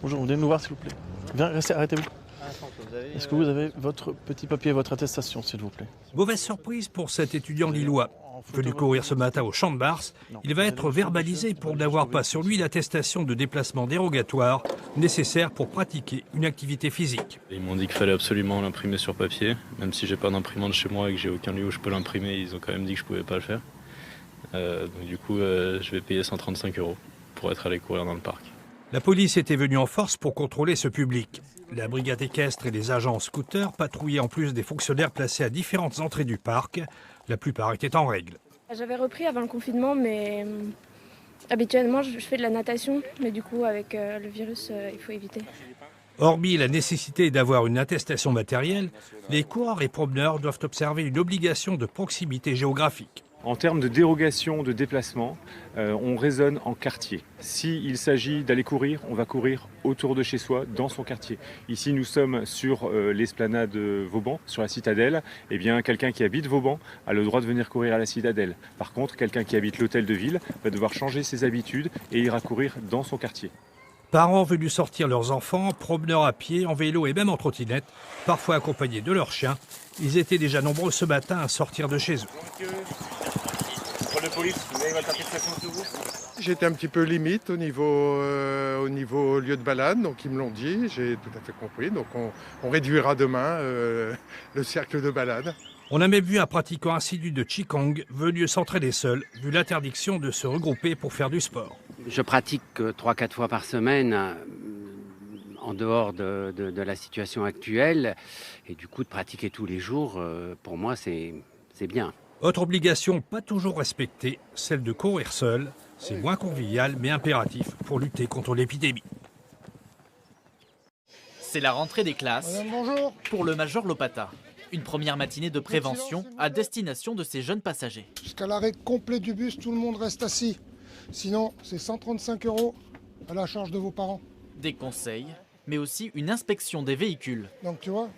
Bonjour, venez nous voir s'il vous plaît. Viens, restez, arrêtez-vous. Est-ce que vous avez votre petit papier, votre attestation, s'il vous plaît? Mauvaise surprise pour cet étudiant lillois. Venu courir ce matin au Champ de Mars, il va être verbalisé pour n'avoir pas sur lui l'attestation de déplacement dérogatoire nécessaire pour pratiquer une activité physique. Ils m'ont dit qu'il fallait absolument l'imprimer sur papier, même si j'ai pas d'imprimante chez moi et que j'ai aucun lieu où je peux l'imprimer, ils ont quand même dit que je pouvais pas le faire. Donc du coup, je vais payer 135 € pour être allé courir dans le parc. La police était venue en force pour contrôler ce public. La brigade équestre et les agents en scooter patrouillaient en plus des fonctionnaires placés à différentes entrées du parc. La plupart étaient en règle. J'avais repris avant le confinement, mais habituellement je fais de la natation, mais du coup avec le virus, il faut éviter. Hormis la nécessité d'avoir une attestation matérielle, les coureurs et promeneurs doivent observer une obligation de proximité géographique. En termes de dérogation, de déplacement, on raisonne en quartier. S'il s'agit d'aller courir, on va courir autour de chez soi, dans son quartier. Ici, nous sommes sur l'esplanade Vauban, sur la citadelle. Eh bien, quelqu'un qui habite Vauban a le droit de venir courir à la citadelle. Par contre, quelqu'un qui habite l'hôtel de ville va devoir changer ses habitudes et ira courir dans son quartier. Parents venus sortir leurs enfants, promeneurs à pied, en vélo et même en trottinette, parfois accompagnés de leurs chiens. Ils étaient déjà nombreux ce matin à sortir de chez eux. J'étais un petit peu limite au niveau lieu de balade, donc ils me l'ont dit, j'ai tout à fait compris. Donc on réduira demain le cercle de balade. On a même vu un pratiquant assidu de Qigong venu s'entraîner seul, vu l'interdiction de se regrouper pour faire du sport. Je pratique 3-4 fois par semaine en dehors de la situation actuelle. Et du coup, de pratiquer tous les jours, pour moi, c'est bien. Autre obligation pas toujours respectée, celle de courir seul. C'est moins convivial mais impératif pour lutter contre l'épidémie. C'est la rentrée des classes pour le Major Lopata. Une première matinée de prévention à destination de ces jeunes passagers. Jusqu'à l'arrêt complet du bus, tout le monde reste assis. Sinon, c'est 135 € à la charge de vos parents. Des conseils, mais aussi une inspection des véhicules. Donc tu vois,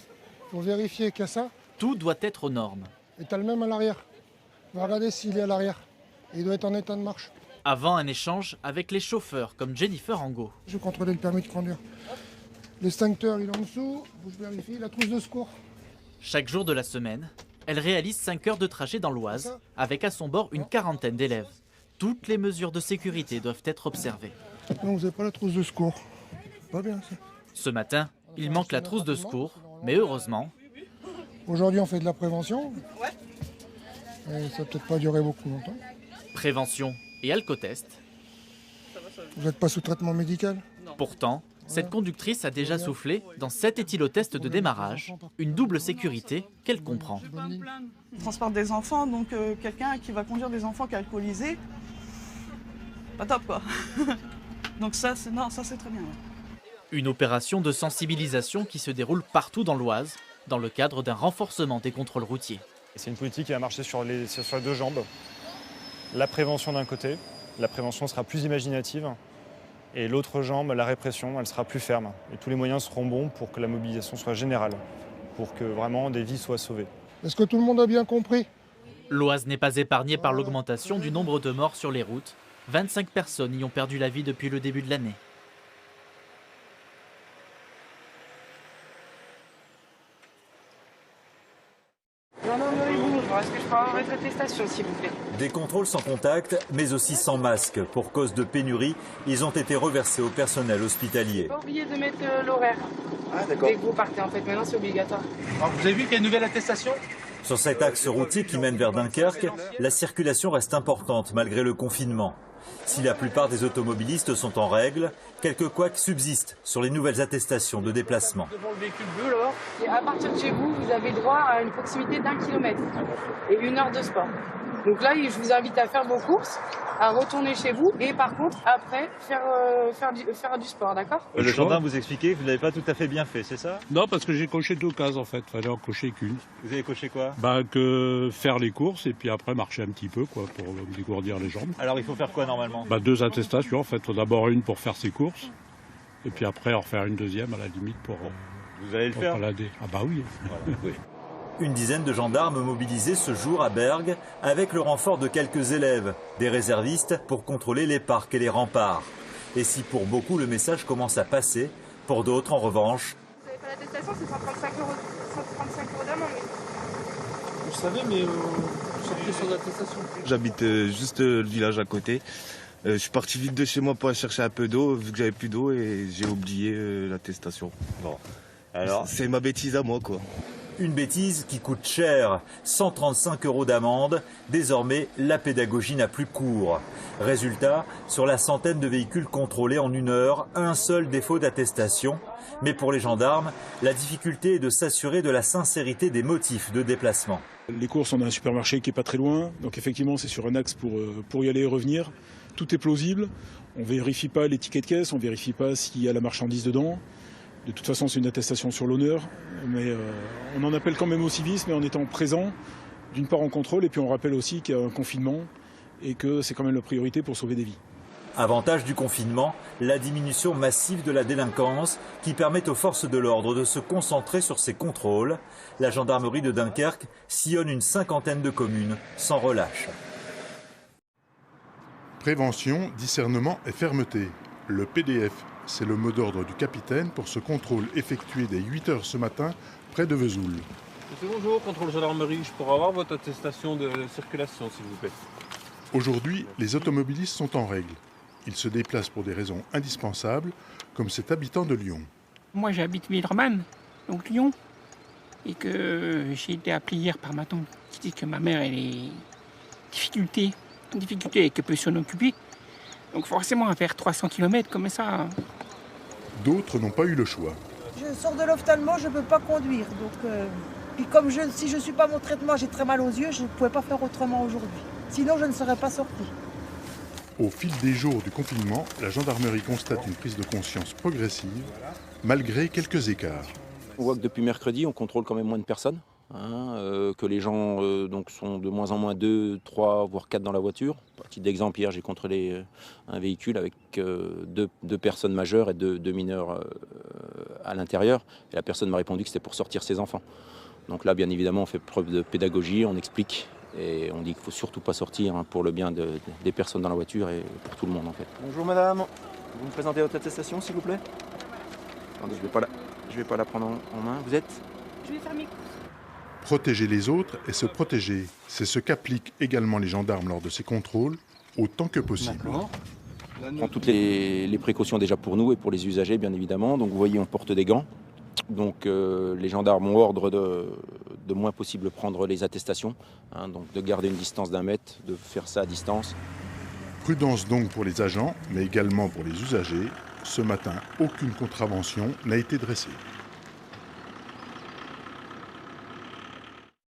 pour vérifier qu'il y a ça. Tout doit être aux normes. Et t'as le même à l'arrière. On va regarder s'il est à l'arrière. Il doit être en état de marche. Avant un échange avec les chauffeurs comme Jennifer Angot. Je vais contrôler le permis de conduire. L'extincteur, il est en dessous. Je vérifie. La trousse de secours. Chaque jour de la semaine, elle réalise 5 heures de trajet dans l'Oise, avec à son bord une quarantaine d'élèves. Toutes les mesures de sécurité doivent être observées. Non, vous n'avez pas la trousse de secours. Pas bien ça. Ce matin, il manque la trousse de secours, mais heureusement... Aujourd'hui, on fait de la prévention. Et ça va peut-être pas durer beaucoup longtemps. Prévention et alcotest. Vous n'êtes pas sous traitement médical? Pourtant, cette conductrice a déjà soufflé dans 7 éthylotests de démarrage, une double sécurité qu'elle comprend. On transporte des enfants, donc quelqu'un qui va conduire des enfants qui est alcoolisé, pas top quoi. Donc ça c'est très bien. Une opération de sensibilisation qui se déroule partout dans l'Oise, dans le cadre d'un renforcement des contrôles routiers. C'est une politique qui va marcher sur les deux jambes. La prévention d'un côté, la prévention sera plus imaginative. Et l'autre jambe, la répression, elle sera plus ferme. Et tous les moyens seront bons pour que la mobilisation soit générale, pour que vraiment des vies soient sauvées. Est-ce que tout le monde a bien compris? L'Oise n'est pas épargnée par l'augmentation du nombre de morts sur les routes. 25 personnes y ont perdu la vie depuis le début de l'année. Est-ce que je peux avoir votre attestation, s'il vous plaît? Des contrôles sans contact, mais aussi sans masque. Pour cause de pénurie, ils ont été reversés au personnel hospitalier. Pas oublier de mettre l'horaire. Ah, d'accord. Dès que vous partez, en fait. Maintenant, c'est obligatoire. Alors, vous avez vu qu'il y a une nouvelle attestation? Sur cet axe routier qui mène vers Dunkerque, la circulation reste importante malgré le confinement. Si la plupart des automobilistes sont en règle, quelques couacs subsistent sur les nouvelles attestations de déplacement. Devant le véhicule bleu, là, et à partir de chez vous, vous avez droit à une proximité d'1 kilomètre et 1 heure de sport. Donc là, je vous invite à faire vos courses, à retourner chez vous et par contre, après, faire du sport, d'accord? Le gendarme vous expliquait que vous n'avez pas tout à fait bien fait, c'est ça? Non, parce que j'ai coché 2 cases en fait, fallait en cocher qu'une. Vous avez coché quoi? Que faire les courses et puis après marcher un petit peu quoi, pour me dégourdir les jambes. Alors il faut faire quoi normalement? 2 attestations en fait, d'abord une pour faire ses courses et puis après en refaire une deuxième à la limite pour... Vous allez le faire? Balader. Ah bah oui. Voilà, oui. Une dizaine de gendarmes mobilisés ce jour à Bergues avec le renfort de quelques élèves, des réservistes pour contrôler les parcs et les remparts. Et si pour beaucoup le message commence à passer, pour d'autres en revanche... Vous n'avez pas l'attestation, c'est 135 € d'amende. Vous savez, mais vous sortez sans attestation. J'habite juste le village à côté. Je suis parti vite de chez moi pour aller chercher un peu d'eau, vu que j'avais plus d'eau et j'ai oublié l'attestation. Bon, alors... C'est ma bêtise à moi, quoi. Une bêtise qui coûte cher, 135 € d'amende. Désormais, la pédagogie n'a plus cours. Résultat, sur la centaine de véhicules contrôlés en 1 heure, un seul défaut d'attestation. Mais pour les gendarmes, la difficulté est de s'assurer de la sincérité des motifs de déplacement. Les courses, on a un supermarché qui n'est pas très loin, donc effectivement c'est sur un axe pour y aller et revenir. Tout est plausible, on ne vérifie pas les tickets de caisse, on ne vérifie pas s'il y a la marchandise dedans. De toute façon c'est une attestation sur l'honneur, mais on en appelle quand même au civisme, mais en étant présent, d'une part en contrôle, et puis on rappelle aussi qu'il y a un confinement et que c'est quand même la priorité pour sauver des vies. Avantage du confinement, la diminution massive de la délinquance qui permet aux forces de l'ordre de se concentrer sur ces contrôles. La gendarmerie de Dunkerque sillonne une 50aine de communes sans relâche. Prévention, discernement et fermeté. Le PDF, c'est le mot d'ordre du capitaine pour ce contrôle effectué dès 8 h ce matin près de Vesoul. Monsieur, bonjour, contrôle gendarmerie. Je pourrais avoir votre attestation de circulation, s'il vous plaît. Aujourd'hui, les automobilistes sont en règle. Ils se déplacent pour des raisons indispensables, comme cet habitant de Lyon. Moi, j'habite Villeurbanne, donc Lyon, et que j'ai été appelé hier par ma tante qui dit que ma mère, elle est en difficulté et qu'elle peut s'en occuper. Donc forcément, à faire 300 km comme ça. D'autres n'ont pas eu le choix. Je sors de l'ophtalmo, je ne peux pas conduire. Donc, puis comme si je ne suis pas mon traitement, j'ai très mal aux yeux, je ne pouvais pas faire autrement aujourd'hui. Sinon, je ne serais pas sortie. Au fil des jours du confinement, la gendarmerie constate une prise de conscience progressive, malgré quelques écarts. On voit que depuis mercredi, on contrôle quand même moins de personnes, que les gens donc sont de moins en moins 2, 3, voire 4 dans la voiture. À titre d'exemple, hier, j'ai contrôlé un véhicule avec deux personnes majeures et deux mineurs à l'intérieur. Et la personne m'a répondu que c'était pour sortir ses enfants. Donc là, bien évidemment, on fait preuve de pédagogie, on explique. Et on dit qu'il ne faut surtout pas sortir pour le bien des personnes dans la voiture et pour tout le monde en fait. Bonjour madame, vous me présentez votre attestation s'il vous plaît? Attendez, je vais pas la prendre en main. Vous êtes? Je vais faire mes courses. Protéger les autres et se protéger, c'est ce qu'appliquent également les gendarmes lors de ces contrôles, autant que possible. On prend toutes les précautions déjà pour nous et pour les usagers bien évidemment. Donc vous voyez, on porte des gants. Donc les gendarmes ont ordre de moins possible prendre les attestations, donc de garder une distance d'1 mètre, de faire ça à distance. Prudence donc pour les agents, mais également pour les usagers. Ce matin, aucune contravention n'a été dressée.